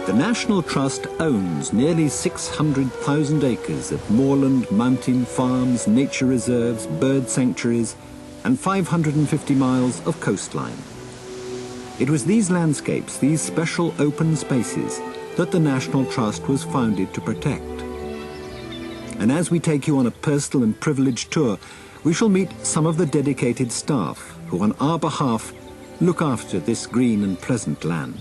The National Trust owns nearly 600,000 acres of moorland, mountain farms, nature reserves, bird sanctuaries, and 550 miles of coastline. It was these landscapes, these special open spaces, that the National Trust was founded to protect. And as we take you on a personal and privileged tour, we shall meet some of the dedicated staff who on our behalf look after this green and pleasant land.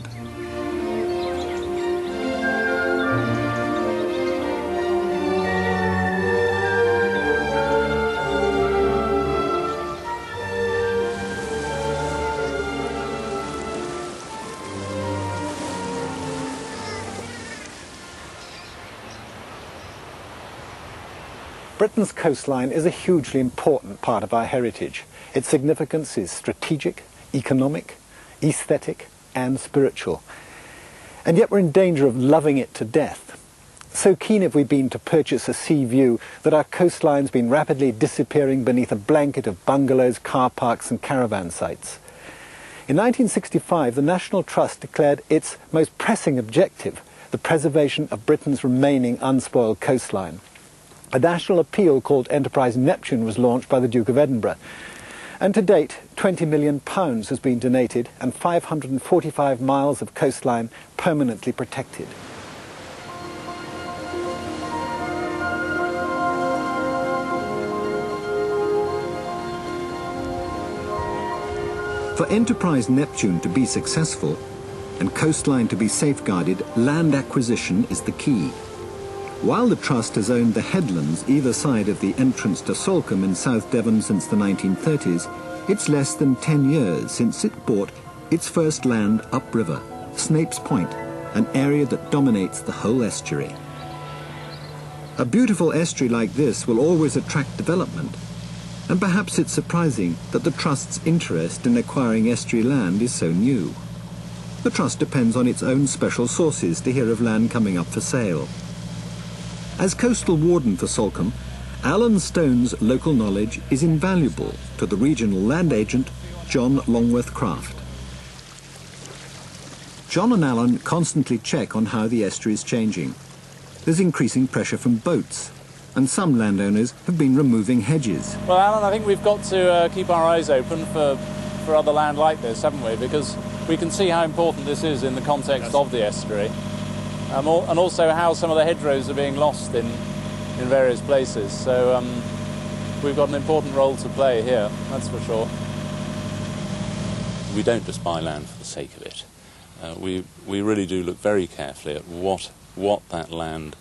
Britain's coastline is a hugely important part of our heritage. Its significance is strategic, economic, aesthetic, and spiritual. And yet we're in danger of loving it to death. So keen have we been to purchase a sea view that our coastline's been rapidly disappearing beneath a blanket of bungalows, car parks, and caravan sites. In 1965, the National Trust declared its most pressing objective the preservation of Britain's remaining unspoiled coastline. A national appeal called Enterprise Neptune was launched by the Duke of Edinburgh. And to date, £20 million has been donated and 545 miles of coastline permanently protected. For Enterprise Neptune to be successful and coastline to be safeguarded, land acquisition is the key. While the Trust has owned the headlands either side of the entrance to Salcombe in South Devon since the 1930s, it's less than 10 years since it bought its first land upriver, Snapes Point, an area that dominates the whole estuary. A beautiful estuary like this will always attract development, and perhaps it's surprising that the Trust's interest in acquiring estuary land is so new. The Trust depends on its own special sources to hear of land coming up for sale. As coastal warden for Salcombe, Alan Stone's local knowledge is invaluable to the regional land agent, John Longworth Craft. John and Alan constantly check on how the estuary is changing. There's increasing pressure from boats, and some landowners have been removing hedges. Well, Alan, I think we've got to keep our eyes open for other land like this, haven't we? Because we can see how important this is in the context of the estuary. And also how some of the hedgerows are being lost in various places. So we've got an important role to play here, that's for sure. We don't just buy land for the sake of it. We really do look very carefully at what that land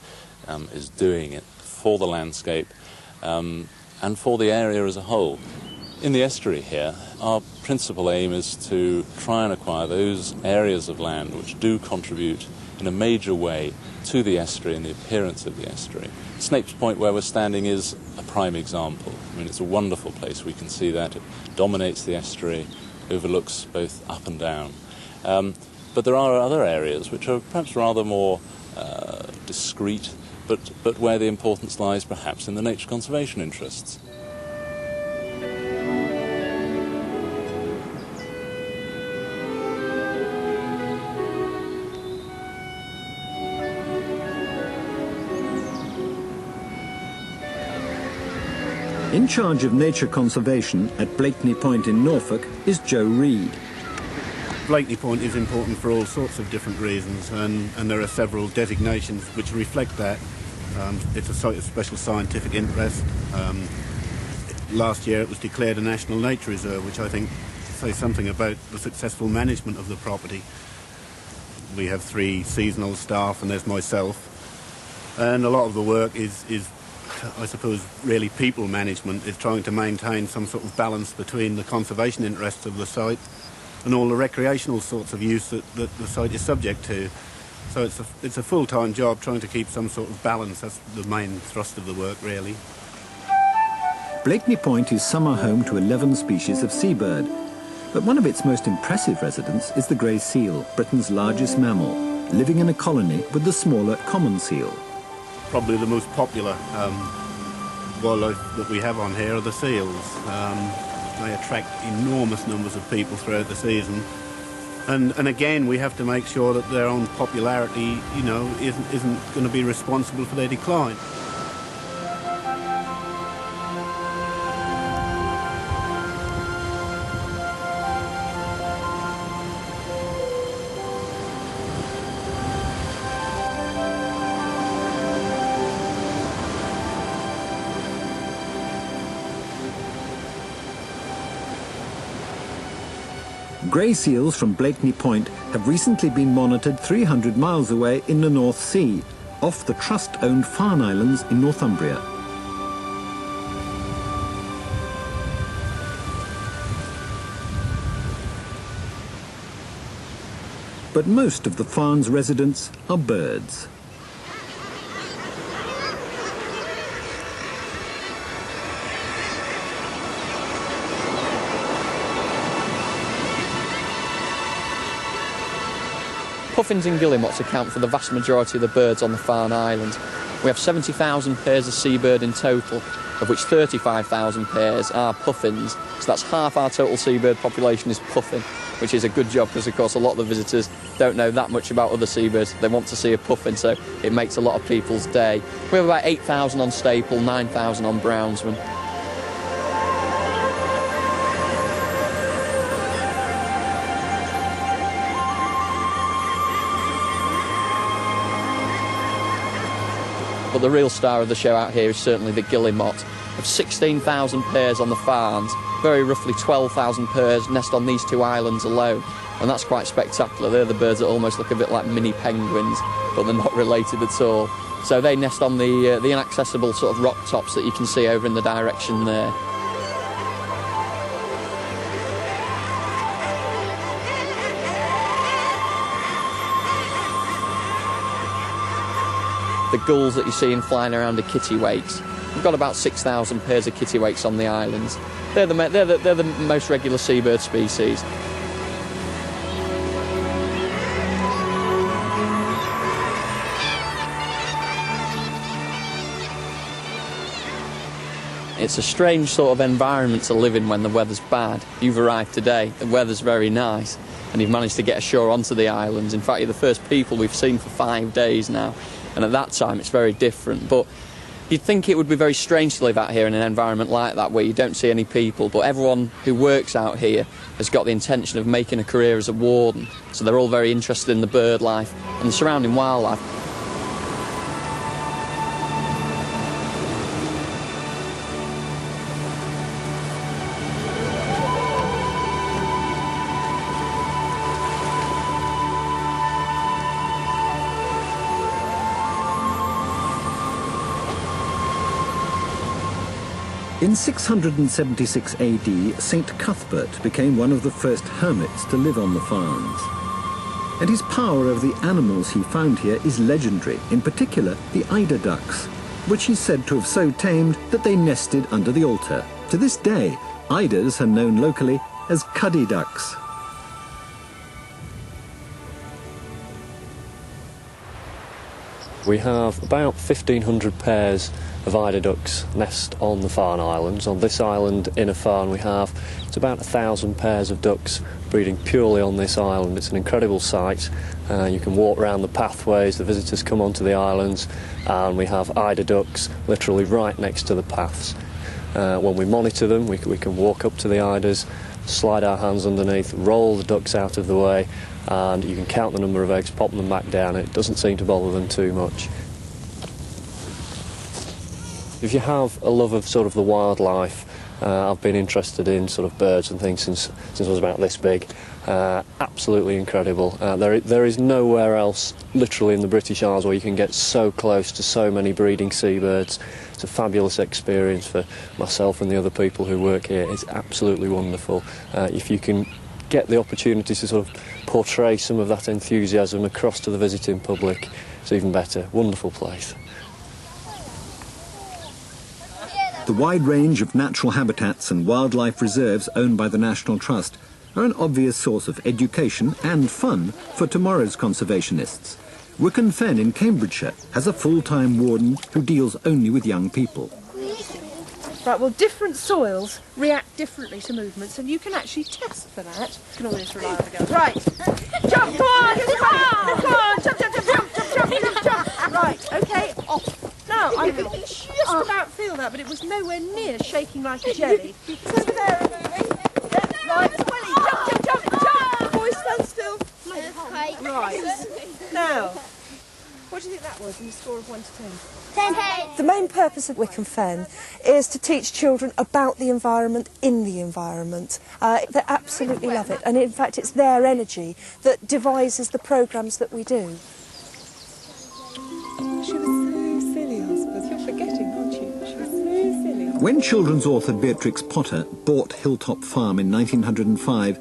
is doing for the landscape and for the area as a whole. In the estuary here, our principal aim is to try and acquire those areas of land which do contribute in a major way to the estuary and the appearance of the estuary. Snapes Point, where we're standing, is a prime example. I mean, it's a wonderful place. We can see that. It dominates the estuary, overlooks both up and down. But there are other areas which are perhaps rather more discreet, but where the importance lies perhaps in the nature conservation interests. In charge of nature conservation at Blakeney Point in Norfolk is Joe Reed. Blakeney Point is important for all sorts of different reasons, and there are several designations which reflect that. It's a site of special scientific interest. Last year it was declared a National Nature Reserve, which I think says something about the successful management of the property. We have 3 seasonal staff and there's myself, and a lot of the work is I suppose really people management, is trying to maintain some sort of balance between the conservation interests of the site and all the recreational sorts of use that the site is subject to. So it's a full-time job trying to keep some sort of balance. That's the main thrust of the work, really. Blakeney Point is summer home to 11 species of seabird, but one of its most impressive residents is the grey seal, Britain's largest mammal, living in a colony with the smaller common seal. Probably the most popular wildlife that we have on here are the seals. They attract enormous numbers of people throughout the season, And again, we have to make sure that their own popularity, you know, isn't going to be responsible for their decline. Grey seals from Blakeney Point have recently been monitored 300 miles away in the North Sea, off the Trust-owned Farne Islands in Northumbria. But most of the Farne's residents are birds. Puffins and guillemots account for the vast majority of the birds on the Farne Islands. We have 70,000 pairs of seabird in total, of which 35,000 pairs are puffins. So that's half our total seabird population is puffin, which is a good job because, of course, a lot of the visitors don't know that much about other seabirds. They want to see a puffin, so it makes a lot of people's day. We have about 8,000 on staple, 9,000 on brownsman. But the real star of the show out here is certainly the guillemot. Of 16,000 pairs on the Farnes, very roughly 12,000 pairs nest on these two islands alone. And that's quite spectacular. They're the birds that almost look a bit like mini penguins, but they're not related at all. So they nest on the inaccessible sort of rock tops that you can see over in the direction there. The gulls that you're seeing flying around are kittiwakes. We've got about 6,000 pairs of kittiwakes on the islands. They're the most regular seabird species. It's a strange sort of environment to live in when the weather's bad. You've arrived today, the weather's very nice, and you've managed to get ashore onto the islands. In fact, you're the first people we've seen for 5 days now. And at that time it's very different, but you'd think it would be very strange to live out here in an environment like that where you don't see any people, but everyone who works out here has got the intention of making a career as a warden, so they're all very interested in the bird life and the surrounding wildlife. In 676 AD, St. Cuthbert became one of the first hermits to live on the Farnes. And his power over the animals he found here is legendary, in particular the eider ducks, which he's said to have so tamed that they nested under the altar. To this day, eiders are known locally as cuddy ducks. We have about 1,500 pairs of eider ducks nest on the Farne Islands. On this island, Inner Farne, it's about 1,000 pairs of ducks breeding purely on this island. It's an incredible sight. You can walk around the pathways, the visitors come onto the islands, and we have eider ducks literally right next to the paths. When we monitor them, we can walk up to the eiders, slide our hands underneath, roll the ducks out of the way, and you can count the number of eggs, pop them back down. It doesn't seem to bother them too much. If you have a love of sort of the wildlife, I've been interested in sort of birds and things since I was about this big. Absolutely incredible. There is nowhere else, literally in the British Isles, where you can get so close to so many breeding seabirds. It's a fabulous experience for myself and the other people who work here. It's absolutely wonderful. If you can get the opportunity to sort of portray some of that enthusiasm across to the visiting public, it's even better. Wonderful place. The wide range of natural habitats and wildlife reserves owned by the National Trust are an obvious source of education and fun for tomorrow's conservationists. Wycombe Fen in Cambridgeshire has a full-time warden who deals only with young people. Right, well, different soils react differently to movements, and you can actually test for that. You can always rely on the girls. Right, jump, come on, come on, jump, jump, jump, jump, jump, jump, jump, jump. Right, okay, off. Now, I could just about feel that, but it was nowhere near shaking like a jelly. It's over there, moving. Right, Willie, jump, jump, jump, jump. Boys, stand still. Right, now, what do you think that was in the score of 1 to 10? 10. The main purpose of Wycombe Fen is to teach children about the environment in the environment. They absolutely love it, and in fact it's their energy that devises the programmes that we do. She was so silly, Elspeth. You're forgetting, aren't you? She was so silly. When children's author Beatrix Potter bought Hilltop Farm in 1905,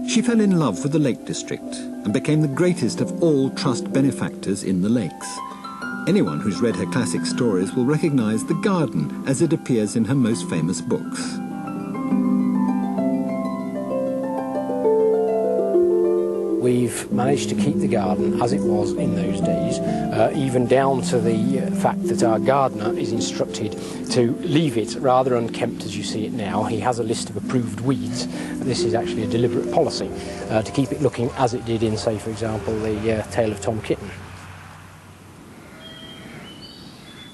she fell in love with the Lake District and became the greatest of all trust benefactors in the lakes. Anyone who's read her classic stories will recognise the garden as it appears in her most famous books. We've managed to keep the garden as it was in those days, even down to the fact that our gardener is instructed to leave it rather unkempt as you see it now. He has a list of approved weeds. This is actually a deliberate policy to keep it looking as it did in, say, for example, the Tale of Tom Kitten.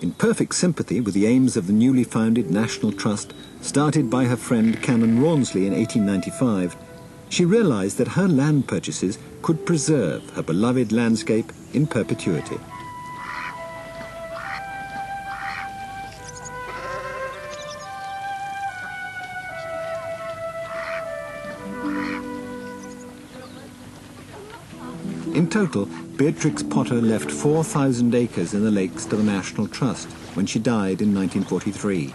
In perfect sympathy with the aims of the newly founded National Trust, started by her friend Canon Rawnsley in 1895, she realised that her land purchases could preserve her beloved landscape in perpetuity. In total, Beatrix Potter left 4,000 acres in the lakes to the National Trust when she died in 1943.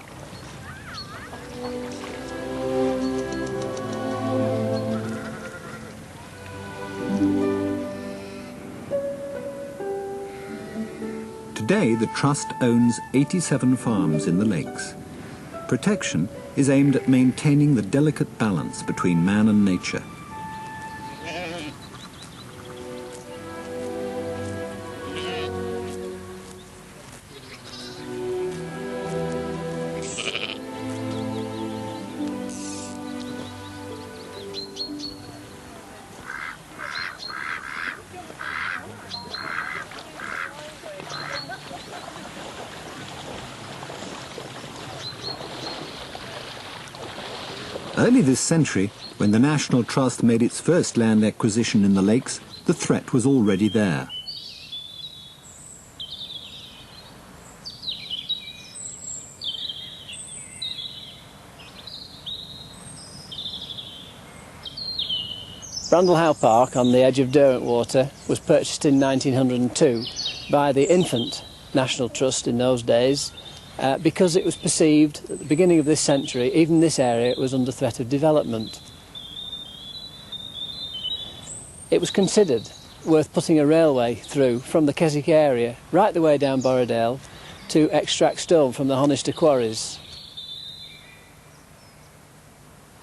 Today, the Trust owns 87 farms in the lakes. Protection is aimed at maintaining the delicate balance between man and nature. Early this century, when the National Trust made its first land acquisition in the lakes, the threat was already there. Brandle Park on the edge of Derwentwater was purchased in 1902 by the infant National Trust in those days because it was perceived at the beginning of this century, even this area was under threat of development. It was considered worth putting a railway through from the Keswick area right the way down Borrowdale to extract stone from the Honister quarries.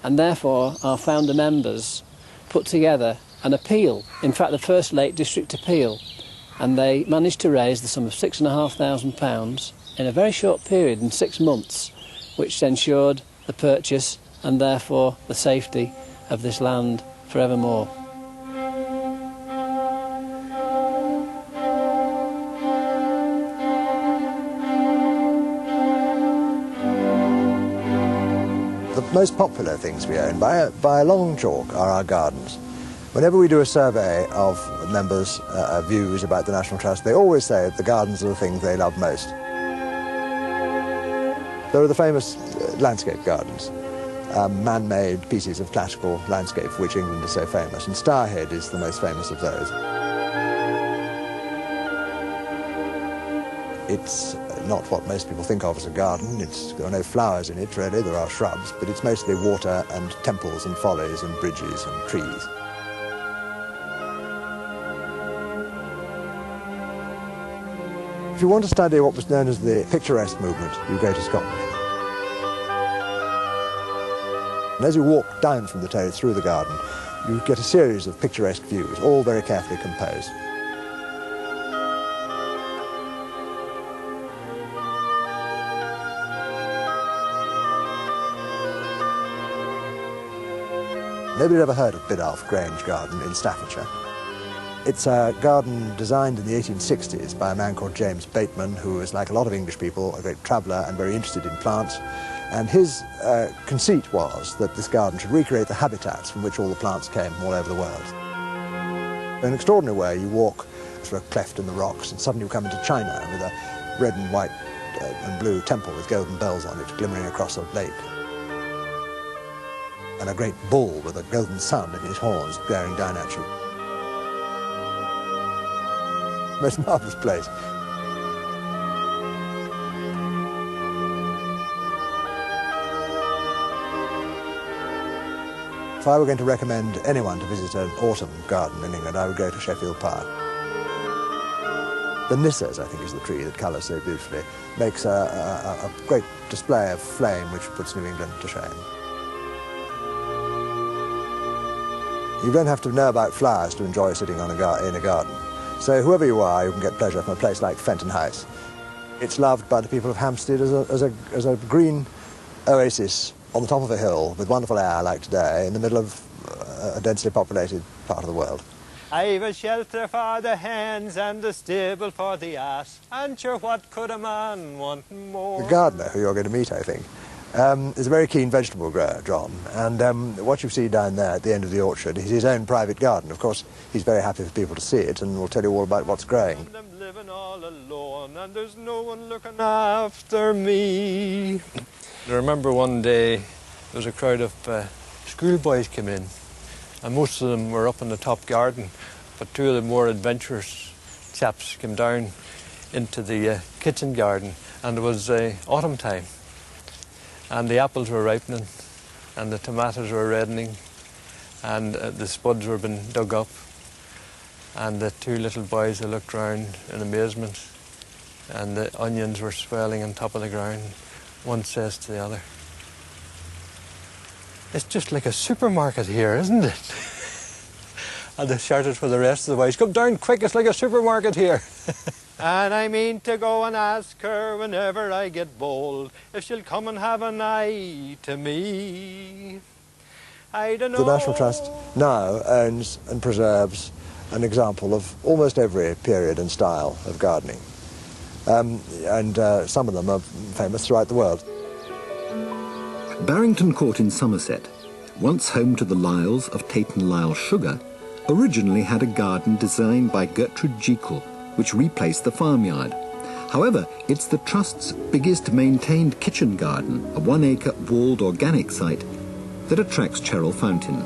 And therefore our founder members put together an appeal, in fact the first Lake District appeal, and they managed to raise the sum of £6,500 in a very short period, in 6 months, which ensured the purchase and therefore the safety of this land forevermore. The most popular things we own by a long chalk are our gardens. Whenever we do a survey of members' views about the National Trust, they always say that the gardens are the things they love most. There are the famous landscape gardens, man-made pieces of classical landscape for which England is so famous, and Stourhead is the most famous of those. It's not what most people think of as a garden. There are no flowers in it, really. There are shrubs, but it's mostly water and temples and follies and bridges and trees. If you want to study what was known as the picturesque movement, you go to Scotland. And as you walk down from the terrace through the garden, you get a series of picturesque views, all very carefully composed. Nobody had ever heard of Biddulph Grange Garden in Staffordshire. It's a garden designed in the 1860s by a man called James Bateman, who was, like a lot of English people, a great traveller and very interested in plants. And his conceit was that this garden should recreate the habitats from which all the plants came from all over the world. In an extraordinary way, you walk through a cleft in the rocks and suddenly you come into China with a red and white and blue temple with golden bells on it glimmering across a lake. And a great bull with a golden sun in his horns bearing down at you. Most marvellous place. If I were going to recommend anyone to visit an autumn garden in England, I would go to Sheffield Park. The Nisses, I think, is the tree that colours so beautifully, makes a great display of flame which puts New England to shame. You don't have to know about flowers to enjoy sitting in a garden. So whoever you are, you can get pleasure from a place like Fenton House. It's loved by the people of Hampstead as a green oasis on the top of a hill with wonderful air like today in the middle of a densely populated part of the world. I've a shelter for the hens and a stable for the ass, and sure what could a man want more? The gardener, who you're going to meet, I think, is a very keen vegetable grower, John, and what you see down there at the end of the orchard is his own private garden. Of course, he's very happy for people to see it and will tell you all about what's growing. I'm living all alone and there's no one looking after me. I remember one day there was a crowd of schoolboys came in, and most of them were up in the top garden, but two of the more adventurous chaps came down into the kitchen garden, and it was autumn time, and the apples were ripening, and the tomatoes were reddening, and the spuds were being dug up, and the two little boys, they looked round in amazement, and the onions were swelling on top of the ground. One says to the other, "It's just like a supermarket here, isn't it?" And they shouted for the rest of the boys, "Come down quick, it's like a supermarket here." And I mean to go and ask her whenever I get bold if she'll come and have an eye to me. I don't know. The National Trust now owns and preserves an example of almost every period and style of gardening. And some of them are famous throughout the world. Barrington Court in Somerset, once home to the Lyles of Tate & Lyle Sugar, originally had a garden designed by Gertrude Jekyll, which replaced the farmyard. However, it's the Trust's biggest maintained kitchen garden, a 1-acre walled organic site, that attracts Cheryl Fountain.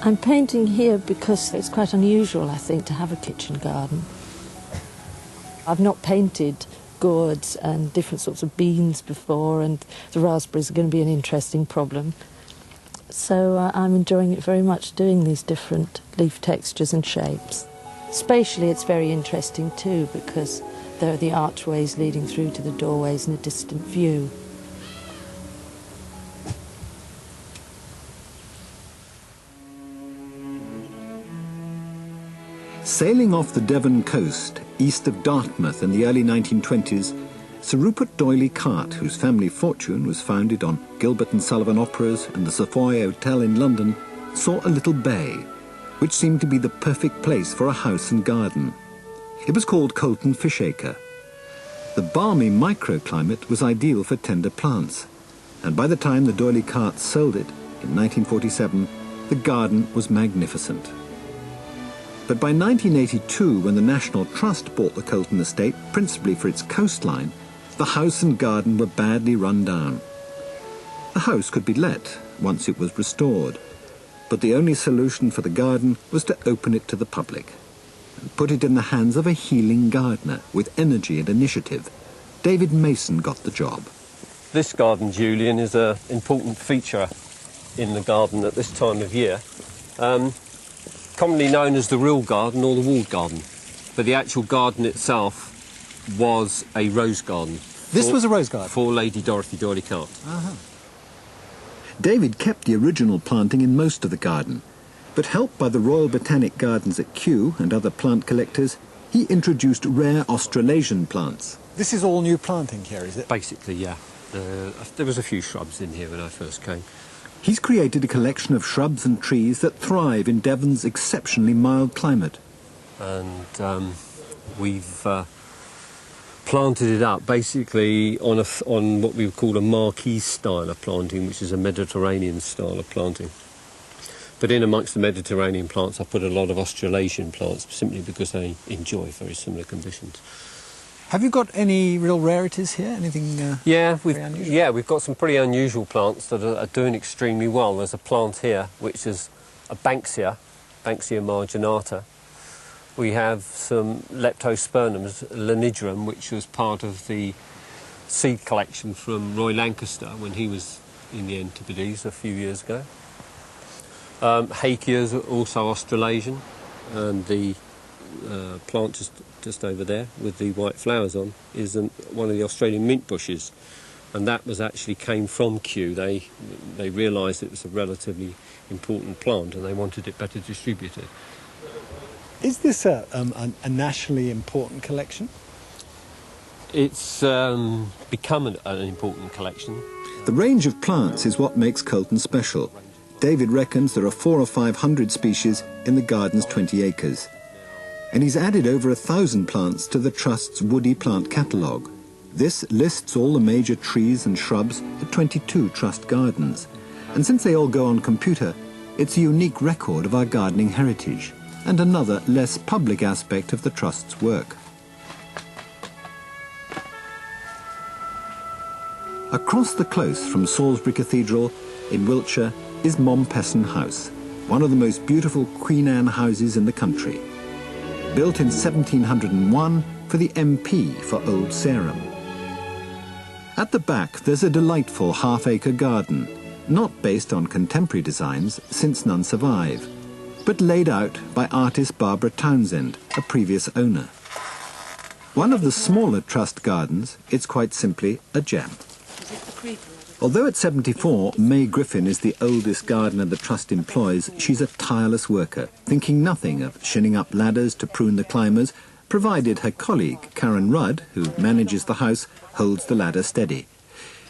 I'm painting here because it's quite unusual, I think, to have a kitchen garden. I've not painted gourds and different sorts of beans before, and the raspberries are going to be an interesting problem. So I'm enjoying it very much, doing these different leaf textures and shapes. Spatially it's very interesting too, because there are the archways leading through to the doorways in a distant view. Sailing off the Devon coast, east of Dartmouth in the early 1920s, Sir Rupert D'Oyly Carte, whose family fortune was founded on Gilbert and Sullivan operas and the Savoy Hotel in London, saw a little bay, which seemed to be the perfect place for a house and garden. It was called Colton Fishacre. The balmy microclimate was ideal for tender plants, and by the time the D'Oyly Cartes sold it, in 1947, the garden was magnificent. But by 1982, when the National Trust bought the Colton estate, principally for its coastline, the house and garden were badly run down. The house could be let once it was restored, but the only solution for the garden was to open it to the public and put it in the hands of a healing gardener with energy and initiative. David Mason got the job. This garden, Julian, is an important feature in the garden at this time of year. Commonly known as the real garden or the walled garden, but the actual garden itself was a rose garden. This was a rose garden? For Lady Dorothy D'Oyly Carte. David kept the original planting in most of the garden, but helped by the Royal Botanic Gardens at Kew and other plant collectors, he introduced rare Australasian plants, This is all new planting here, is it? Basically, yeah. There was a few shrubs in here when I first came. He's created a collection of shrubs and trees that thrive in Devon's exceptionally mild climate. And we've planted it up basically on what we would call a Marquise style of planting, which is a Mediterranean style of planting. But in amongst the Mediterranean plants, I put a lot of Australasian plants simply because they enjoy very similar conditions. Have you got any real rarities here? Anything we've got some pretty unusual plants that are doing extremely well. There's a plant here which is a Banksia marginata. We have some Leptospermums lanidrum, which was part of the seed collection from Roy Lancaster when he was in the Antipodes a few years ago. Hakeas are also Australasian, and the plant just over there with the white flowers on is one of the Australian mint bushes, and that came from Kew. They realised it was a relatively important plant and they wanted it better distributed. Is this a nationally important collection? It's become an important collection. The range of plants is what makes Colton special. David reckons there are 400 or 500 species in the garden's 20 acres. And he's added over 1,000 plants to the Trust's woody plant catalogue. This lists all the major trees and shrubs at 22 Trust gardens. And since they all go on computer, it's a unique record of our gardening heritage and another less public aspect of the Trust's work. Across the close from Salisbury Cathedral in Wiltshire is Mompesson House, one of the most beautiful Queen Anne houses in the country. Built in 1701 for the MP for Old Sarum. At the back there's a delightful half-acre garden, not based on contemporary designs since none survive, but laid out by artist Barbara Townsend, a previous owner. One of the smaller Trust gardens, it's quite simply a gem. Although at 74, May Griffin is the oldest gardener the Trust employs, she's a tireless worker, thinking nothing of shinning up ladders to prune the climbers, provided her colleague, Karen Rudd, who manages the house, holds the ladder steady.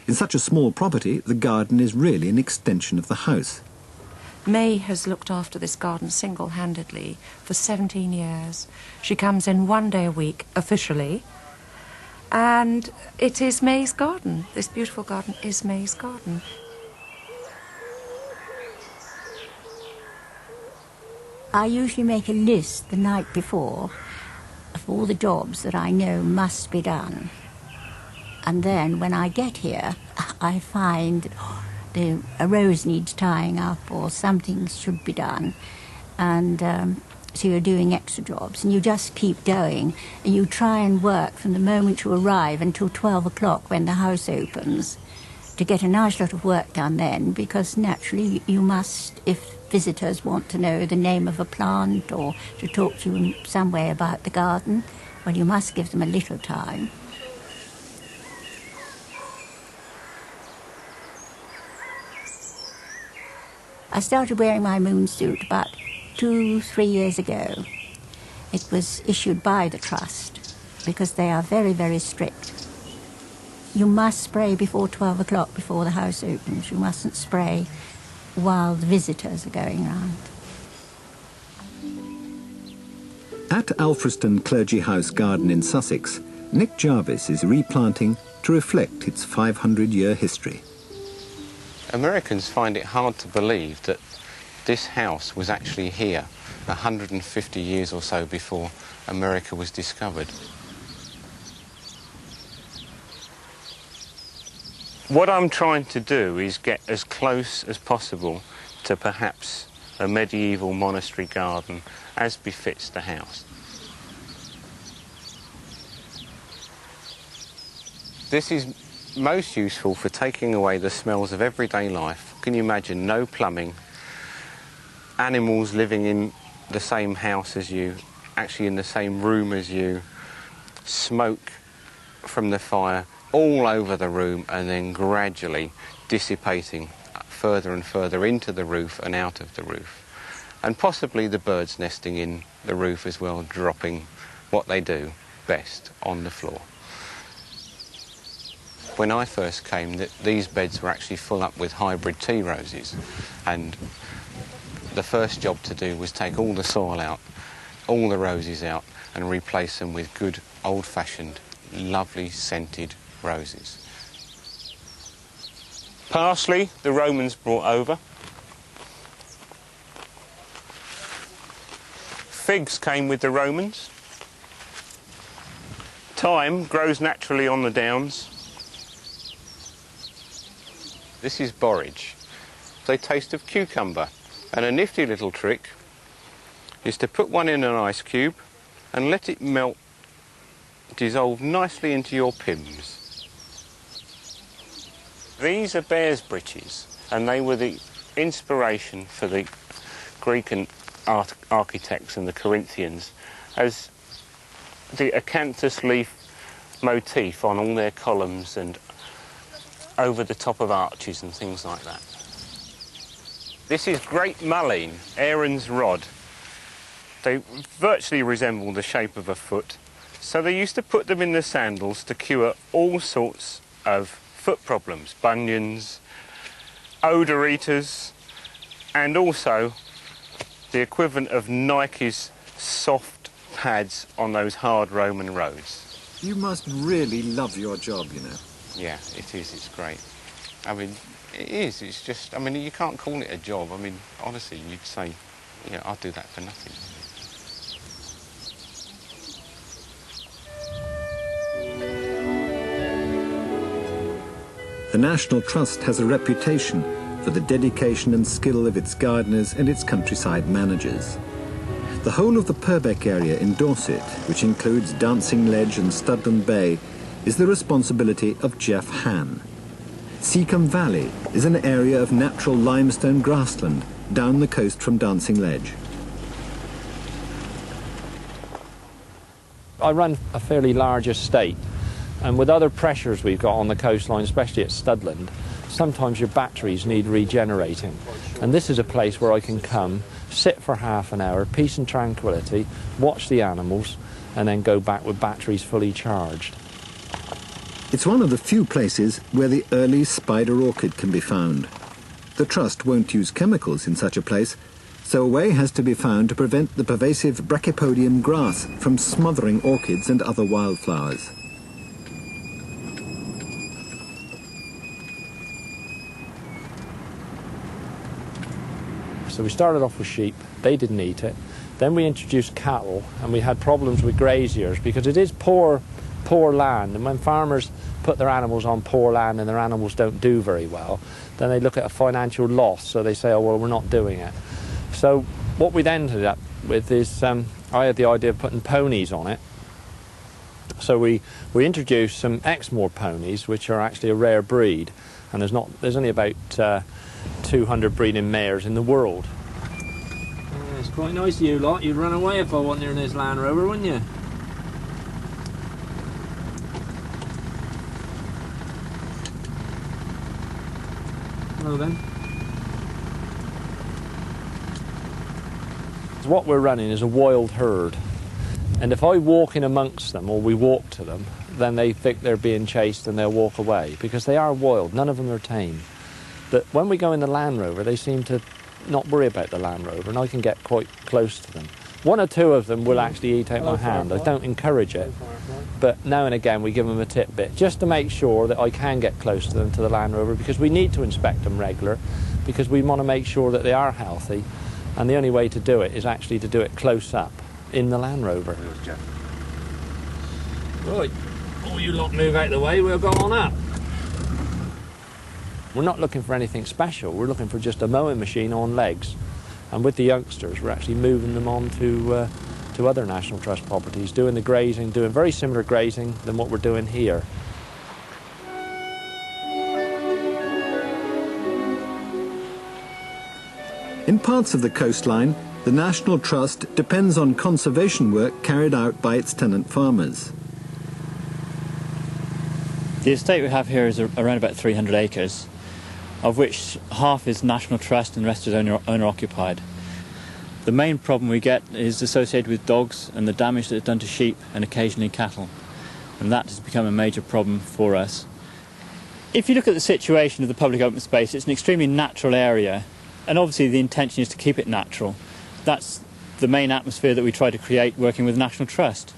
In such a small property, the garden is really an extension of the house. May has looked after this garden single-handedly for 17 years. She comes in 1 day a week, officially, and it is May's garden. This beautiful garden is May's garden. I usually make a list the night before of all the jobs that I know must be done. And then when I get here, I find a rose needs tying up or something should be done. And so you're doing extra jobs, and you just keep going, and you try and work from the moment you arrive until 12 o'clock when the house opens to get a nice lot of work done then, because naturally you must, if visitors want to know the name of a plant or to talk to you in some way about the garden, well, you must give them a little time. I started wearing my moon suit about 2-3 years ago. It was issued by the Trust because they are very, very strict. You must spray before 12 o'clock before the house opens. You mustn't spray while the visitors are going round. At Alfriston Clergy House Garden in Sussex, Nick Jarvis is replanting to reflect its 500-year history. Americans find it hard to believe that this house was actually here 150 years or so before America was discovered. What I'm trying to do is get as close as possible to perhaps a medieval monastery garden as befits the house. This is most useful for taking away the smells of everyday life. Can you imagine? No plumbing, animals living in the same house as you, actually in the same room as you, smoke from the fire all over the room and then gradually dissipating further and further into the roof and out of the roof. And possibly the birds nesting in the roof as well, dropping what they do best on the floor. when I first came that these beds were actually full up with hybrid tea roses, and the first job to do was take all the soil out, all the roses out, and replace them with good old-fashioned, lovely scented roses. Parsley, the Romans brought over. Figs came with the Romans. Thyme grows naturally on the downs. This is borage. They taste of cucumber. And a nifty little trick is to put one in an ice cube and let it melt, dissolve nicely into your Pimm's. These are bear's breeches, and they were the inspiration for the Greek and architects and the Corinthians as the acanthus leaf motif on all their columns and over the top of arches and things like that. This is great mullein, Aaron's rod. They virtually resemble the shape of a foot, so they used to put them in the sandals to cure all sorts of foot problems, bunions, odour eaters, and also the equivalent of Nike's soft pads on those hard Roman roads. You must really love your job, you know. Yeah, it is, it's great. I mean, it is, it's just, I mean, you can't call it a job. I mean, honestly, you'd say, yeah, I'd do that for nothing. The National Trust has a reputation for the dedication and skill of its gardeners and its countryside managers. The whole of the Purbeck area in Dorset, which includes Dancing Ledge and Studland Bay, is the responsibility of Jeff Han. Seacombe Valley is an area of natural limestone grassland down the coast from Dancing Ledge. I run a fairly large estate, and with other pressures we've got on the coastline, especially at Studland, sometimes your batteries need regenerating. And this is a place where I can come, sit for half an hour, peace and tranquility, watch the animals, and then go back with batteries fully charged. It's one of the few places where the early spider orchid can be found. The Trust won't use chemicals in such a place, so a way has to be found to prevent the pervasive Brachypodium grass from smothering orchids and other wildflowers. So we started off with sheep, they didn't eat it. Then we introduced cattle, and we had problems with graziers because it is poor land, and when farmers put their animals on poor land and their animals don't do very well, then they look at a financial loss, so they say, oh well, we're not doing it. So what we then ended up with is, I had the idea of putting ponies on it. So we introduced some Exmoor ponies, which are actually a rare breed, and there's only about 200 breeding mares in the world. It's quite nice of you lot. You'd run away if I wasn't in this Land Rover, wouldn't you? Hello then. What we're running is a wild herd, and if I walk in amongst them or we walk to them, then they think they're being chased and they'll walk away because they are wild. None of them are tame. But when we go in the Land Rover, they seem to not worry about the Land Rover, and I can get quite close to them. One or two of them will actually eat out my hand. I don't encourage it, but now and again we give them a tidbit just to make sure that I can get close to them, to the Land Rover, because we need to inspect them regular, because we want to make sure that they are healthy, and the only way to do it is actually to do it close up in the Land Rover. Right, all you lot move out of the way, we'll go on up. We're not looking for anything special, we're looking for just a mowing machine on legs. And with the youngsters, we're actually moving them on to other National Trust properties, doing the grazing, doing very similar grazing than what we're doing here. In parts of the coastline, the National Trust depends on conservation work carried out by its tenant farmers. The estate we have here is around about 300 acres, of which half is National Trust and the rest is owner-occupied. The main problem we get is associated with dogs and the damage that's done to sheep and occasionally cattle, and that has become a major problem for us. If you look at the situation of the public open space, it's an extremely natural area, and obviously the intention is to keep it natural. That's the main atmosphere that we try to create working with the National Trust.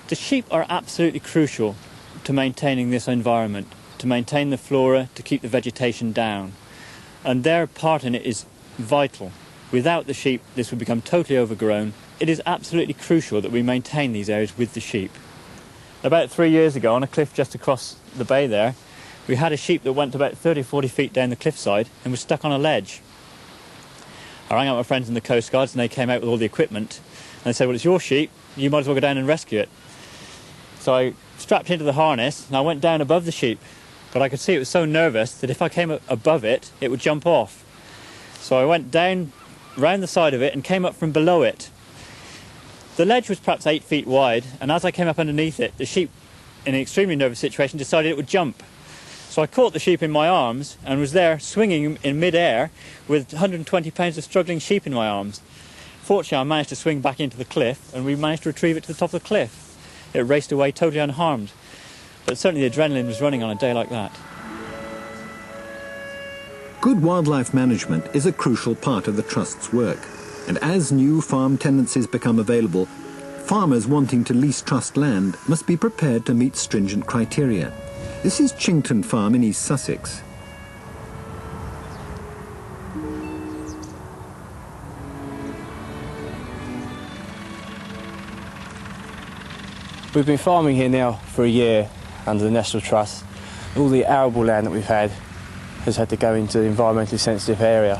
The sheep are absolutely crucial to maintaining this environment, to maintain the flora, to keep the vegetation down, and their part in it is vital. Without the sheep, this would become totally overgrown. It is absolutely crucial that we maintain these areas with the sheep. About 3 years ago, on a cliff just across the bay there, we had a sheep that went about 30 or 40 feet down the cliffside and was stuck on a ledge. I rang out my friends in the Coast Guards and they came out with all the equipment and they said, well, it's your sheep, you might as well go down and rescue it. So I strapped into the harness and I went down above the sheep, but I could see it was so nervous that if I came above it, it would jump off. So I went down round the side of it and came up from below it. The ledge was perhaps 8 feet wide, and as I came up underneath it, the sheep, in an extremely nervous situation, decided it would jump. So I caught the sheep in my arms and was there swinging in mid-air with 120 pounds of struggling sheep in my arms. Fortunately, I managed to swing back into the cliff and we managed to retrieve it to the top of the cliff. It raced away totally unharmed. But certainly the adrenaline was running on a day like that. Good wildlife management is a crucial part of the Trust's work, and as new farm tenancies become available, farmers wanting to lease Trust land must be prepared to meet stringent criteria. This is Chington Farm in East Sussex. We've been farming here now for a year under the National Trust. All the arable land that we've had has had to go into the environmentally sensitive area,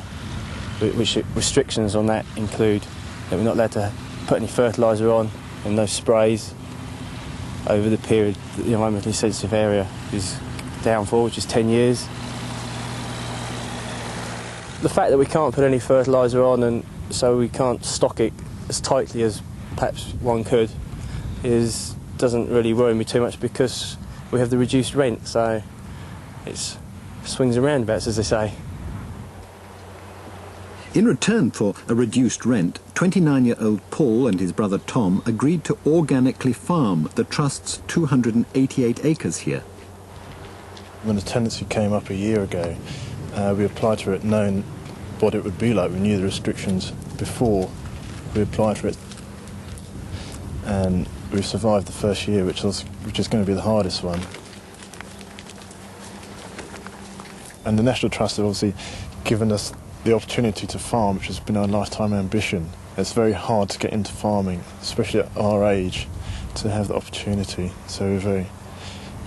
which restrictions on that include that we're not allowed to put any fertiliser on and no sprays over the period that the environmentally sensitive area is down for, which is 10 years. The fact that we can't put any fertiliser on and so we can't stock it as tightly as perhaps one could doesn't really worry me too much because we have the reduced rent, so it swings and roundabouts, as they say. In return for a reduced rent, 29-year-old Paul and his brother Tom agreed to organically farm the Trust's 288 acres here. When the tenancy came up a year ago, we applied for it knowing what it would be like. We knew the restrictions before we applied for it. And we survived the first year, which is going to be the hardest one. And the National Trust have obviously given us the opportunity to farm, which has been our lifetime ambition. It's very hard to get into farming, especially at our age, to have the opportunity. So we're very,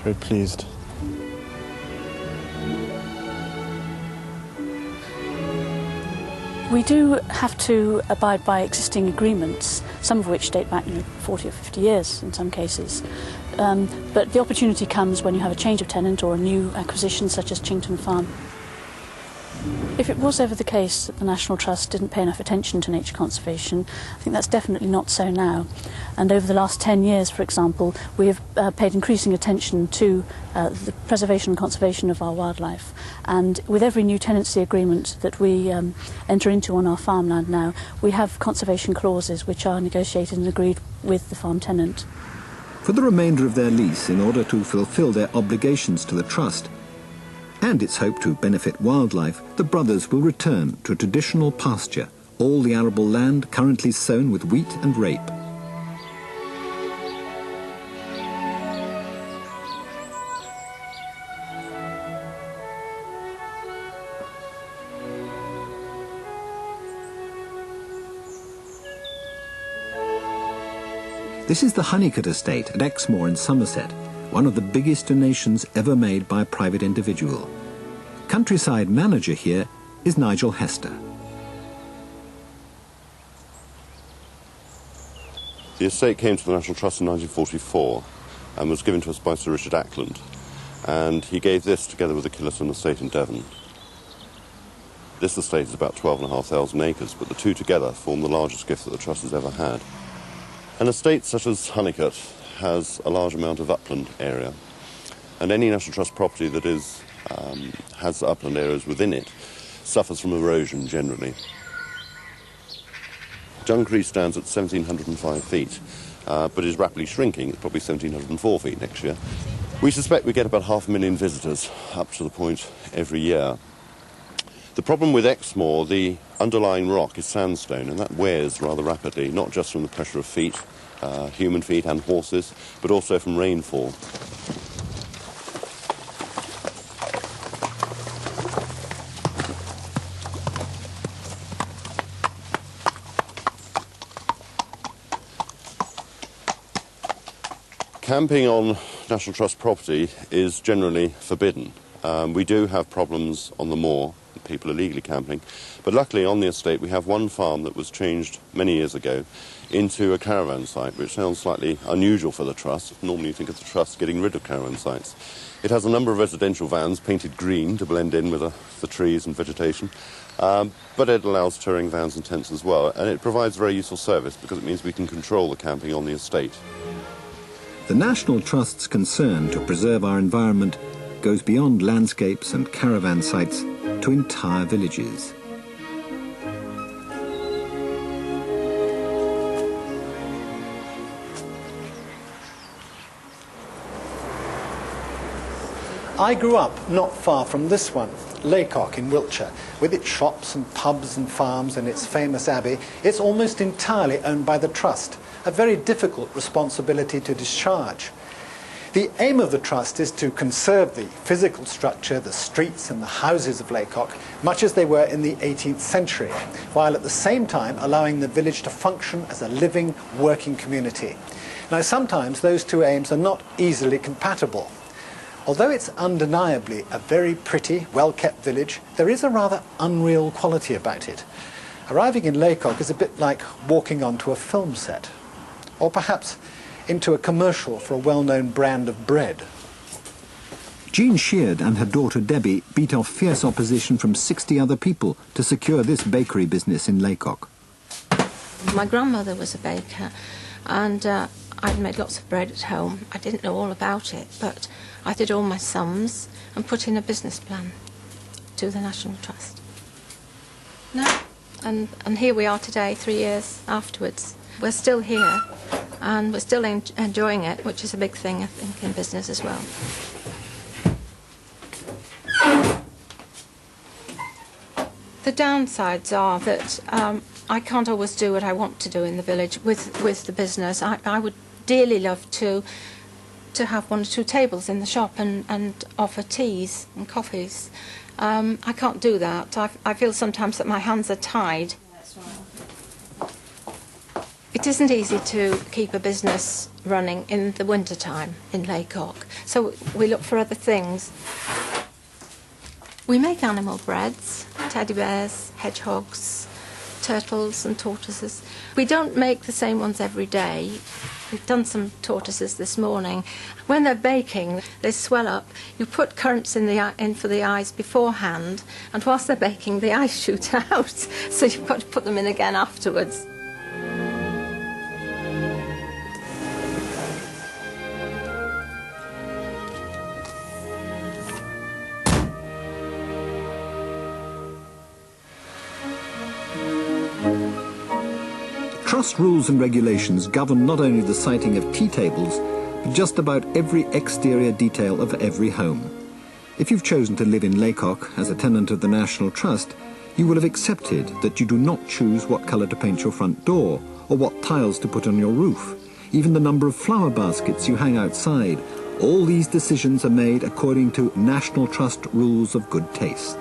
very pleased. We do have to abide by existing agreements, some of which date back 40 or 50 years in some cases. But the opportunity comes when you have a change of tenant or a new acquisition such as Chington Farm. If it was ever the case that the National Trust didn't pay enough attention to nature conservation, I think that's definitely not so now. And over the last 10 years, for example, we have paid increasing attention to the preservation and conservation of our wildlife. And with every new tenancy agreement that we enter into on our farmland now, we have conservation clauses which are negotiated and agreed with the farm tenant. For the remainder of their lease, in order to fulfil their obligations to the Trust, and it's hoped to benefit wildlife, the brothers will return to traditional pasture, all the arable land currently sown with wheat and rape. This is the Honeycutt Estate at Exmoor in Somerset, one of the biggest donations ever made by a private individual. Countryside manager here is Nigel Hester. The estate came to the National Trust in 1944 and was given to us by Sir Richard Ackland, and he gave this together with the Killerton estate in Devon. This estate is about 12,500 acres, but the two together form the largest gift that the Trust has ever had. An estate such as Honeycutt has a large amount of upland area, and any National Trust property that has upland areas within it suffers from erosion generally. Duncree stands at 1,705 feet, but is rapidly shrinking. It's probably 1,704 feet next year. We suspect we get about 500,000 visitors up to the point every year. The problem with Exmoor, the underlying rock is sandstone, and that wears rather rapidly, not just from the pressure of feet, human feet and horses, but also from rainfall. Camping on National Trust property is generally forbidden. We do have problems on the moor, people illegally camping, but luckily on the estate we have one farm that was changed many years ago into a caravan site, which sounds slightly unusual for the Trust. Normally you think of the Trust getting rid of caravan sites. It has a number of residential vans painted green to blend in with the trees and vegetation, but it allows touring vans and tents as well, and it provides very useful service because it means we can control the camping on the estate. The National Trust's concern to preserve our environment goes beyond landscapes and caravan sites to entire villages. I grew up not far from this one, Laycock in Wiltshire. With its shops and pubs and farms and its famous abbey, it's almost entirely owned by the Trust, a very difficult responsibility to discharge. The aim of the Trust is to conserve the physical structure, the streets and the houses of Laycock, much as they were in the 18th century, while at the same time allowing the village to function as a living, working community. Now, sometimes those two aims are not easily compatible. Although it's undeniably a very pretty, well-kept village, there is a rather unreal quality about it. Arriving in Laycock is a bit like walking onto a film set, or perhaps into a commercial for a well-known brand of bread. Jean Sheard and her daughter Debbie beat off fierce opposition from 60 other people to secure this bakery business in Laycock. My grandmother was a baker, and I'd made lots of bread at home. I didn't know all about it, but I did all my sums and put in a business plan to the National Trust. No, and here we are today, 3 years afterwards. We're still here, and we're still enjoying it, which is a big thing, I think, in business as well. The downsides are that I can't always do what I want to do in the village with the business. I would dearly love to have 1 or 2 tables in the shop and offer teas and coffees. I can't do that. I feel sometimes that my hands are tied. It isn't easy to keep a business running in the winter time in Laycock, so we look for other things. We make animal breads, teddy bears, hedgehogs, turtles and tortoises. We don't make the same ones every day. We've done some tortoises this morning. When they're baking, they swell up. You put currants in for the eyes beforehand, and whilst they're baking, the eyes shoot out, so you've got to put them in again afterwards. Trust rules and regulations govern not only the siting of tea tables, but just about every exterior detail of every home. If you've chosen to live in Laycock as a tenant of the National Trust, you will have accepted that you do not choose what colour to paint your front door, or what tiles to put on your roof, even the number of flower baskets you hang outside. All these decisions are made according to National Trust rules of good taste.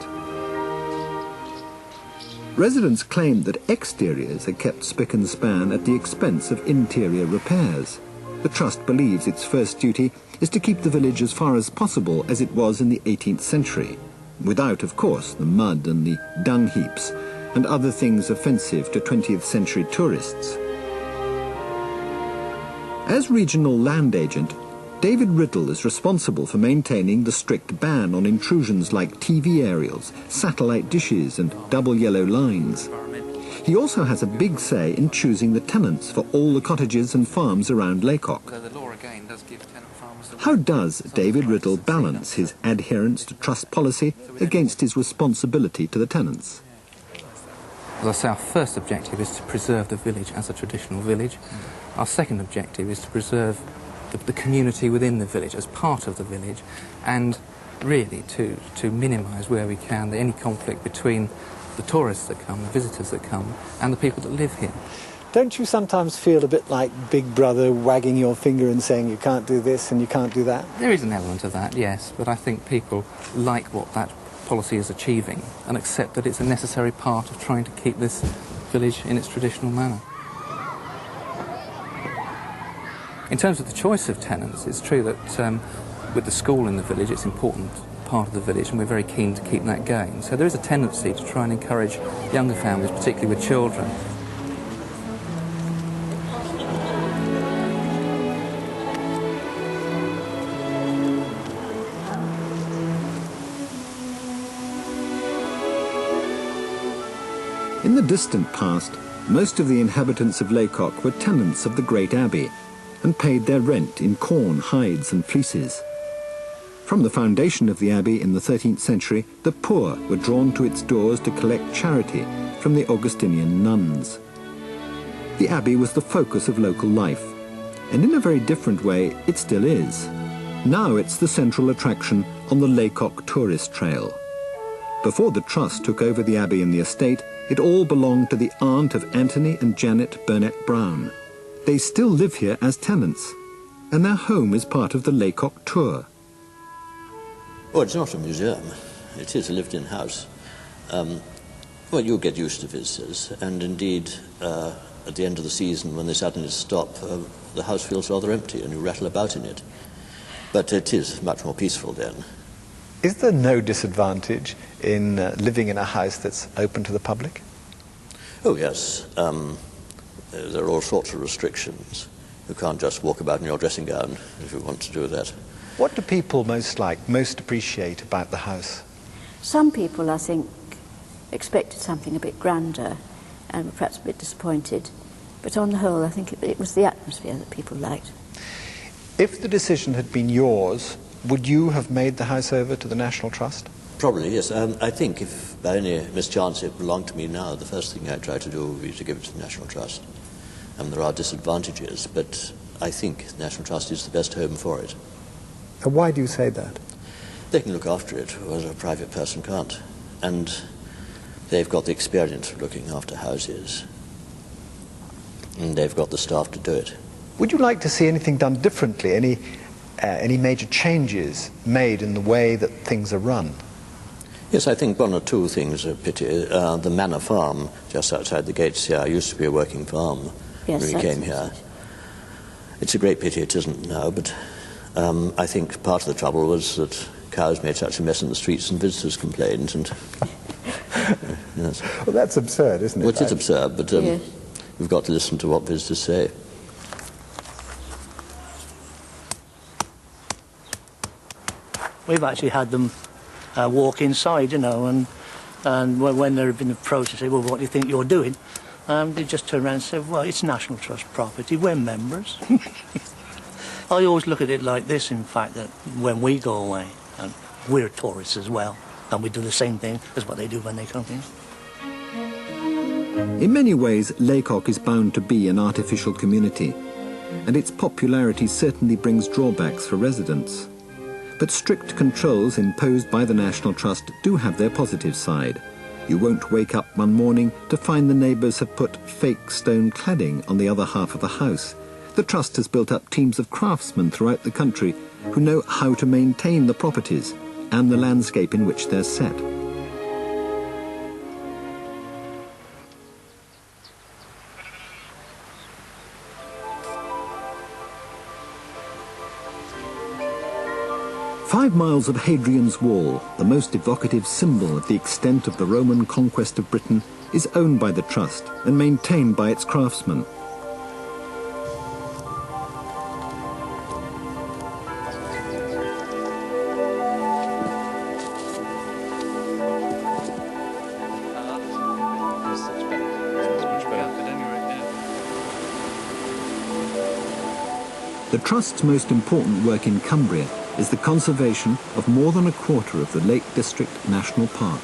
Residents claim that exteriors are kept spick and span at the expense of interior repairs. The Trust believes its first duty is to keep the village as far as possible as it was in the 18th century, without, of course, the mud and the dung heaps and other things offensive to 20th century tourists. As regional land agent, David Riddle is responsible for maintaining the strict ban on intrusions like TV aerials, satellite dishes and double yellow lines. He also has a big say in choosing the tenants for all the cottages and farms around Laycock. How does David Riddle balance his adherence to trust policy against his responsibility to the tenants? As I say, our first objective is to preserve the village as a traditional village. Our second objective is to preserve the community within the village, as part of the village, and really to minimise where we can any conflict between the tourists that come, the visitors that come, and the people that live here. Don't you sometimes feel a bit like Big Brother wagging your finger and saying you can't do this and you can't do that? There is an element of that, yes, but I think people like what that policy is achieving and accept that it's a necessary part of trying to keep this village in its traditional manner. In terms of the choice of tenants, it's true that with the school in the village, it's an important part of the village, and we're very keen to keep that going. So there is a tendency to try and encourage younger families, particularly with children. In the distant past, most of the inhabitants of Laycock were tenants of the Great Abbey and paid their rent in corn, hides and fleeces. From the foundation of the abbey in the 13th century, the poor were drawn to its doors to collect charity from the Augustinian nuns. The abbey was the focus of local life, and in a very different way it still is. Now it's the central attraction on the Laycock tourist trail. Before the trust took over the abbey and the estate, it all belonged to the aunt of Anthony and Janet Burnett Brown. They still live here as tenants, and their home is part of the Laycock tour. Oh, it's not a museum. It is a lived-in house. Well, you get used to visitors, and indeed, at the end of the season, when they suddenly stop, the house feels rather empty, and you rattle about in it. But it is much more peaceful then. Is there no disadvantage in living in a house that's open to the public? Oh, yes. There are all sorts of restrictions. You can't just walk about in your dressing gown if you want to do that. What do people most appreciate about the house? Some people, I think, expected something a bit grander and were perhaps a bit disappointed. But on the whole, I think it was the atmosphere that people liked. If the decision had been yours, would you have made the house over to the National Trust? Probably, yes. I think if by any mischance it belonged to me now, the first thing I'd try to do would be to give it to the National Trust. There are disadvantages, but I think the National Trust is the best home for it. And why do you say that? They can look after it, whereas a private person can't. And they've got the experience of looking after houses. And they've got the staff to do it. Would you like to see anything done differently? Any major changes made in the way that things are run? Yes, I think one or two things are a pity. The Manor Farm, just outside the gates here, used to be a working farm when we came here. It's a great pity it isn't now, but I think part of the trouble was that cows made such a mess in the streets and visitors complained. And yes. Well, that's absurd, isn't it? Well, it is absurd, but we've got to listen to what visitors say. We've actually had them walk inside, you know, and when they've been approached and say, well, what do you think you're doing? They just turn around and say, well, it's National Trust property, we're members. I always look at it like this, in fact, that when we go away, and we're tourists as well, and we do the same thing as what they do when they come here. In many ways, Laycock is bound to be an artificial community, and its popularity certainly brings drawbacks for residents. But strict controls imposed by the National Trust do have their positive side. You won't wake up one morning to find the neighbours have put fake stone cladding on the other half of the house. The Trust has built up teams of craftsmen throughout the country who know how to maintain the properties and the landscape in which they're set. "5 miles of Hadrian's Wall, the most evocative symbol of the extent of the Roman conquest of Britain, is owned by the Trust and maintained by its craftsmen. The Trust's most important work in Cumbria is the conservation of more than a quarter of the Lake District National Park.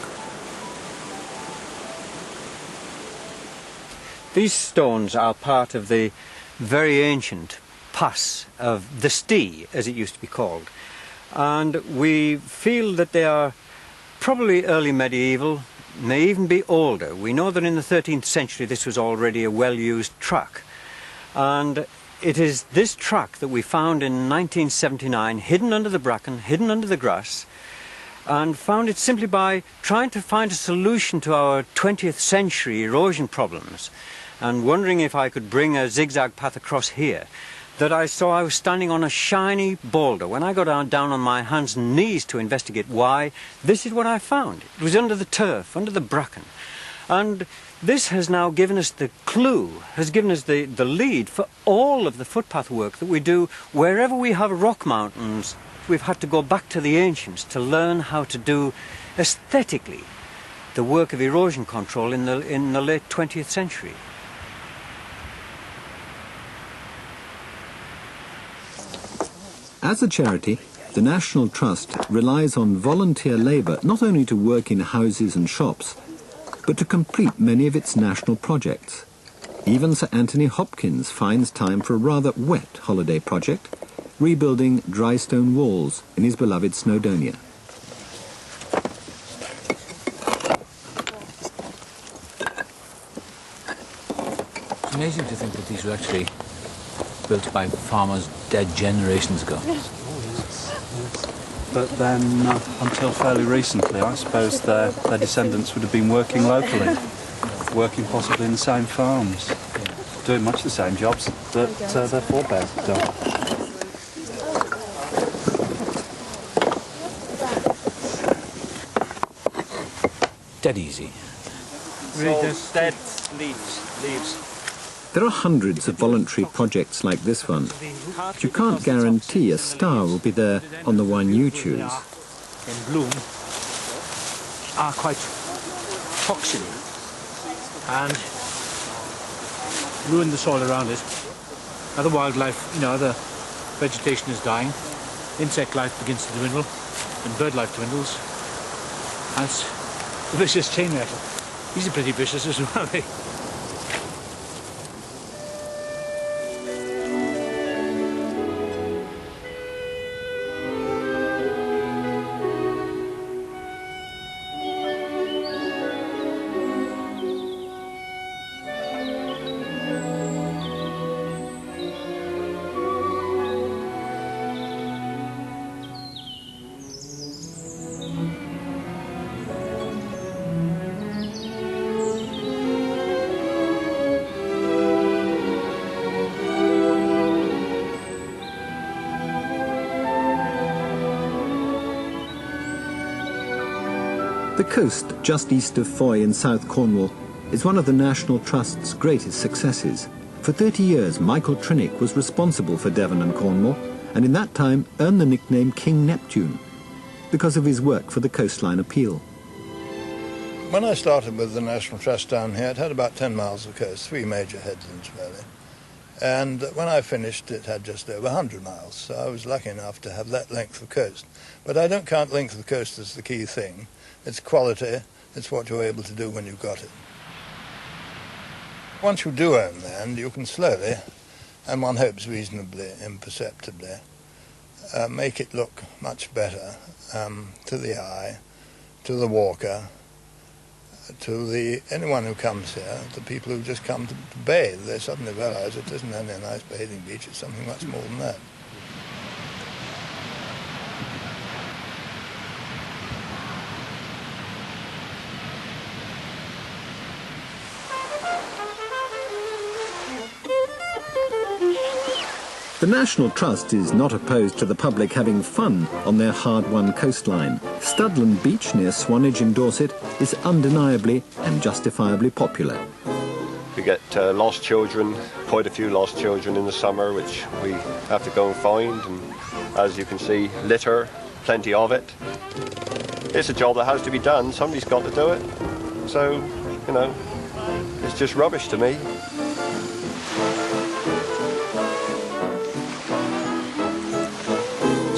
These stones are part of the very ancient pass of the Stee, as it used to be called. And we feel that they are probably early medieval, may even be older. We know that in the 13th century this was already a well-used track. And it is this track that we found in 1979, hidden under the bracken, hidden under the grass, and found it simply by trying to find a solution to our 20th century erosion problems, and wondering if I could bring a zigzag path across here, that I saw I was standing on a shiny boulder. When I got down on my hands and knees to investigate why, this is what I found. It was under the turf, under the bracken. And this has now given us the clue, has given us the lead for all of the footpath work that we do. Wherever we have rock mountains, we've had to go back to the ancients to learn how to do aesthetically the work of erosion control in the late 20th century. As a charity, the National Trust relies on volunteer labour not only to work in houses and shops, but to complete many of its national projects. Even Sir Anthony Hopkins finds time for a rather wet holiday project, rebuilding dry stone walls in his beloved Snowdonia. It's amazing to think that these were actually built by farmers dead generations ago. But then, until fairly recently, I suppose their descendants would have been working locally, working possibly in the same farms, doing much the same jobs that their forebears had done. Dead easy. Really just dead leaves. There are hundreds of voluntary projects like this one, but you can't guarantee a star will be there on the one you choose. In bloom are quite toxic and ruin the soil around it. Other wildlife, other vegetation is dying, insect life begins to dwindle, and bird life dwindles. And it's a vicious chain reaction. These are pretty vicious as well, eh? The coast just east of Foy in South Cornwall is one of the National Trust's greatest successes. For 30 years, Michael Trinick was responsible for Devon and Cornwall, and in that time earned the nickname King Neptune because of his work for the Coastline Appeal. When I started with the National Trust down here, it had about 10 miles of coast, 3 major headlands really. And when I finished, it had just over 100 miles, so I was lucky enough to have that length of coast. But I don't count length of coast as the key thing. It's quality, it's what you're able to do when you've got it. Once you do own land, you can slowly, and one hopes reasonably imperceptibly, make it look much better to the eye, to the walker, to anyone who comes here, the people who just come to bathe. They suddenly realize it isn't only a nice bathing beach, it's something much more than that. The National Trust is not opposed to the public having fun on their hard-won coastline. Studland Beach near Swanage in Dorset is undeniably and justifiably popular. We get lost children, quite a few lost children in the summer, which we have to go and find, and as you can see, litter, plenty of it. It's a job that has to be done, somebody's got to do it, so, it's just rubbish to me.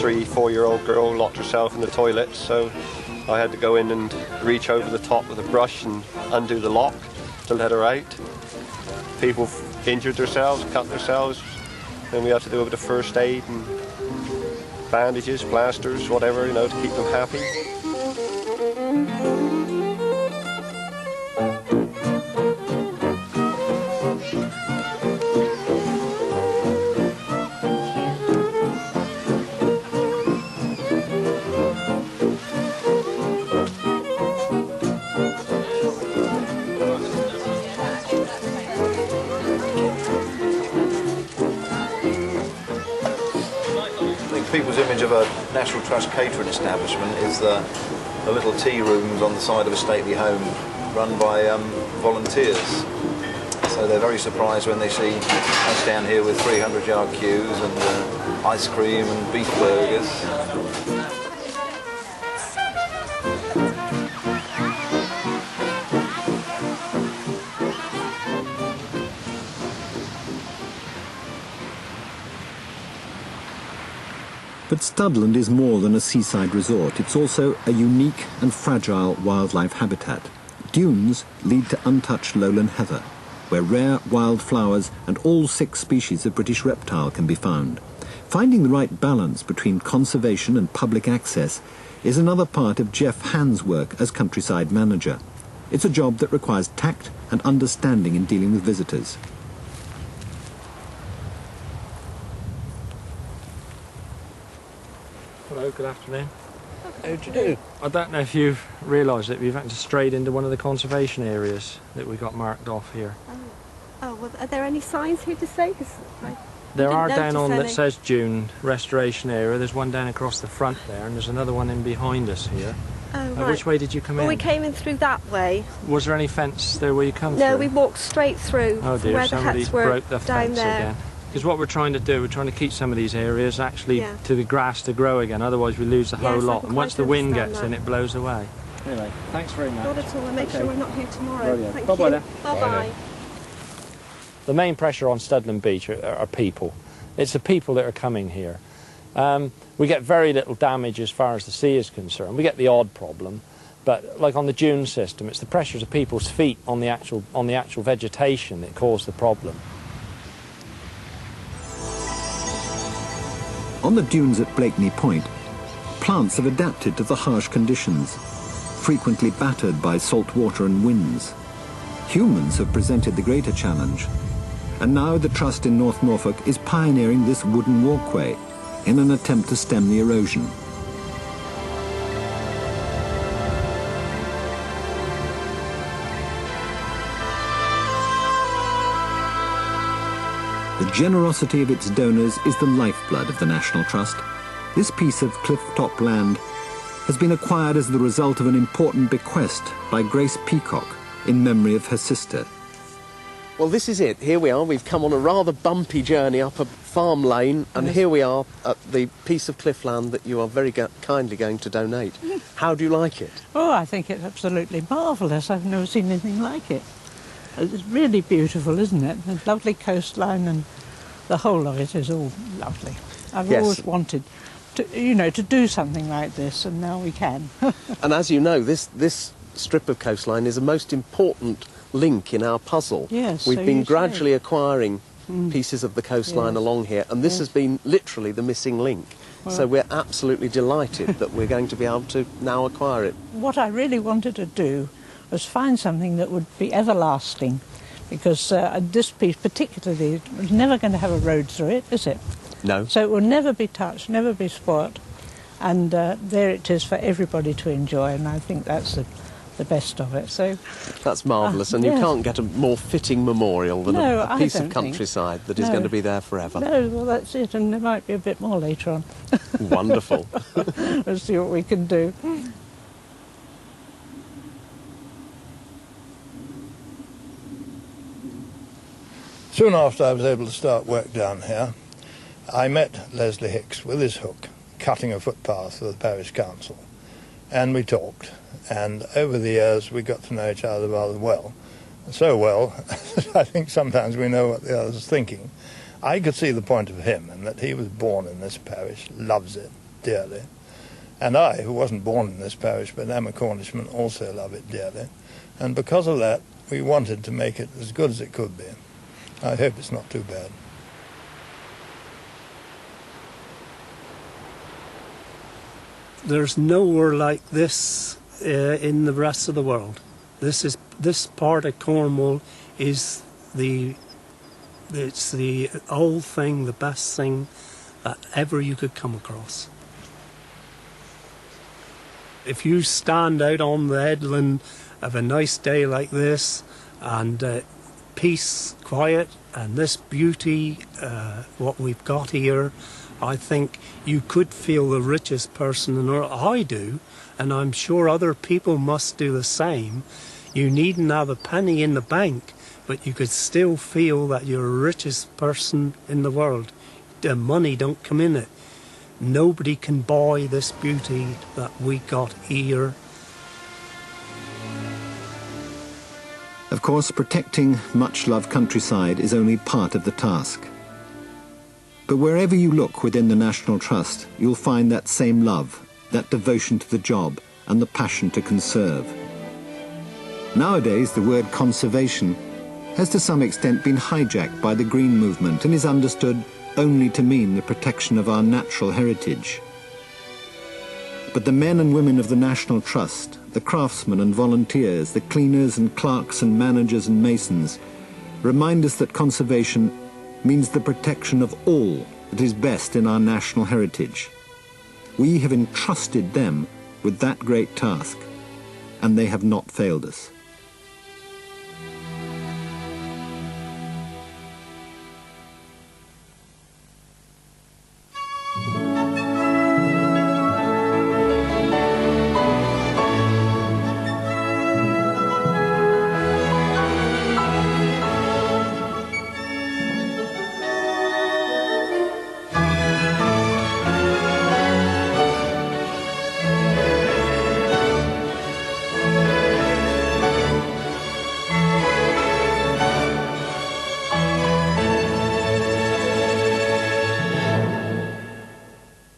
3-4-year-old girl locked herself in the toilet, so I had to go in and reach over the top with a brush and undo the lock to let her out. People injured themselves, cut themselves. and we have to do a bit of first aid and bandages, plasters, whatever, you know, to keep them happy. People's image of a National Trust catering establishment is the little tea rooms on the side of a stately home run by volunteers. So they're very surprised when they see us down here with 300-yard queues and ice cream and beef burgers. But Studland is more than a seaside resort. It's also a unique and fragile wildlife habitat. Dunes lead to untouched lowland heather, where rare wildflowers and all 6 species of British reptile can be found. Finding the right balance between conservation and public access is another part of Jeff Hand's work as countryside manager. It's a job that requires tact and understanding in dealing with visitors. Hello, good afternoon. How do you do? I don't know if you've realised that we've actually strayed into one of the conservation areas that we got marked off here. Oh, well, are there any signs here to say? There are down on that says Dune Restoration Area. There's one down across the front there, and there's another one in behind us here. Oh, right. Which way did you come in? Well, we came in through that way. Was there any fence there where you come through? No, we walked straight through. Oh dear, where somebody the huts were broke the down fence there. again. Because what we're trying to do, we're trying to keep some of these areas actually to the grass to grow again, otherwise we lose the whole lot. And once the wind gets in, it blows away. Anyway, thanks very much. Not at all, and make sure we're not here tomorrow. Brilliant. Thank Bye-bye you. then. Bye-bye. The main pressure on Studland Beach are people. It's the people that are coming here. We get very little damage as far as the sea is concerned. We get the odd problem, but like on the dune system, it's the pressures of people's feet on the actual vegetation that cause the problem. On the dunes at Blakeney Point, plants have adapted to the harsh conditions, frequently battered by salt water and winds. Humans have presented the greater challenge, and now the Trust in North Norfolk is pioneering this wooden walkway in an attempt to stem the erosion. The generosity of its donors is the lifeblood of the National Trust. This piece of cliff-top land has been acquired as the result of an important bequest by Grace Peacock in memory of her sister. Well, this is it. Here we are. We've come on a rather bumpy journey up a farm lane, and here we are at the piece of cliff land that you are very kindly going to donate. How do you like it? Oh, I think it's absolutely marvellous. I've never seen anything like it. It's really beautiful, isn't it? The lovely coastline and the whole of it is all lovely. I've always wanted to do something like this, and now we can. And as you know, this strip of coastline is a most important link in our puzzle. Yes, We've so been you gradually say. acquiring pieces of the coastline along here, and this Yes. has been literally the missing link. Well- So we're absolutely delighted that we're going to be able to now acquire it. What I really wanted to do was find something that would be everlasting, because this piece particularly was never going to have a road through it, is it? No. So it will never be touched, never be spoilt, and there it is for everybody to enjoy, and I think that's the best of it. So That's marvellous, and you yes. can't get a more fitting memorial than No, a I piece don't of think. countryside that is No. going to be there forever. No, well that's it, and there might be a bit more later on. Wonderful. We'll see what we can do. Soon after I was able to start work down here, I met Leslie Hicks with his hook, cutting a footpath for the parish council. And we talked, and over the years we got to know each other rather well. So well, that I think sometimes we know what the other's thinking. I could see the point of him, and that he was born in this parish, loves it dearly. And I, who wasn't born in this parish but am a Cornishman, also love it dearly. And because of that, we wanted to make it as good as it could be. I hope it's not too bad. There's nowhere like this in the rest of the world. This part of Cornwall is the old thing, the best thing that ever you could come across. If you stand out on the headland of a nice day like this, and peace, quiet, and this beauty, what we've got here, I think you could feel the richest person in the world. I do, and I'm sure other people must do the same. You needn't have a penny in the bank, but you could still feel that you're the richest person in the world. The money don't come in it. Nobody can buy this beauty that we got here. Of course, protecting much-loved countryside is only part of the task. But wherever you look within the National Trust, you'll find that same love, that devotion to the job, and the passion to conserve. Nowadays, the word conservation has to some extent been hijacked by the Green Movement and is understood only to mean the protection of our natural heritage. But the men and women of the National Trust, the craftsmen and volunteers, the cleaners and clerks and managers and masons, remind us that conservation means the protection of all that is best in our national heritage. We have entrusted them with that great task, and they have not failed us.